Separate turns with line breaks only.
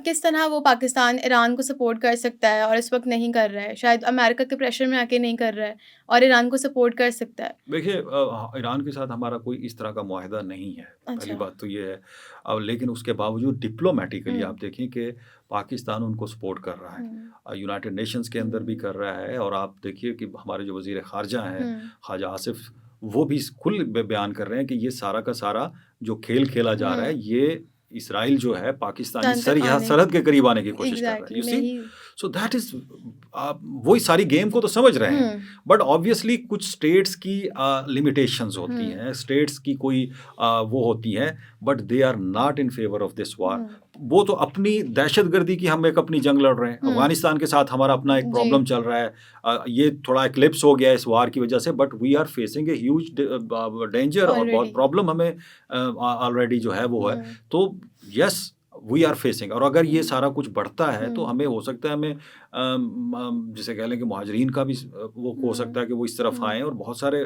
किस तरह वो पाकिस्तान ईरान को सपोर्ट कर सकता है और इस वक़्त नहीं कर रहा है? शायद अमेरिका के प्रेशर में आके नहीं कर रहा है और ईरान को सपोर्ट कर सकता है।
देखिए ईरान के साथ हमारा कोई इस तरह का मुआहदा नहीं है, पहली
अच्छा।
बात तो ये है। लेकिन उसके बावजूद डिप्लोमैटिकली
हुँ,
आप देखें कि पाकिस्तान उनको सपोर्ट कर रहा है।
हुँ,
यूनाइटेड नेशंस के अंदर भी कर रहा है और आप देखिए कि हमारे जो वज़ीर ख़ारजा हैं,
हुँ,
ख़वाजा आसिफ़, वो भी खुल बयान कर रहे हैं कि ये सारा का सारा जो खेल खेला जा रहा है,
हुँ।
ये इसराइल जो है पाकिस्तानी
तंत्र खाने
सरहद के करीब आने की कोशिश कर रहा है।
एग्ज़ैक्टली
यू
मैं
सी?
ही
सो दैट इज़ आप वही सारी गेम को तो समझ रहे हैं।
हुँ,
बट ऑब्वियसली कुछ स्टेट्स की लिमिटेशंस होती
हुँ,
हैं, स्टेट्स की कोई वो होती हैं, but they are not in favour of this war.
हुँ,
वो तो अपनी दहशतगर्दी की हम एक अपनी जंग लड़ रहे हैं,
हुँ।
अफगानिस्तान के साथ हमारा अपना एक
जी,
प्रॉब्लम चल रहा है। ये थोड़ा एक्लिप्स हो गया है इस वार की वजह से, but we are facing a huge danger और बहुत
ऑलरेडी।
प्रॉब्लम हमें ऑलरेडी जो है वो है।
हुँ,
तो यस, वी आर फेसिंग, और अगर ये
हुँ,
सारा कुछ बढ़ता है तो
हुँ,
हमें हो सकता है हमें जिसे कह लें कि मुहाजिरीन का भी वो हो
हुँ,
सकता है कि वो इस तरफ
हुँ,
आएँ और बहुत सारे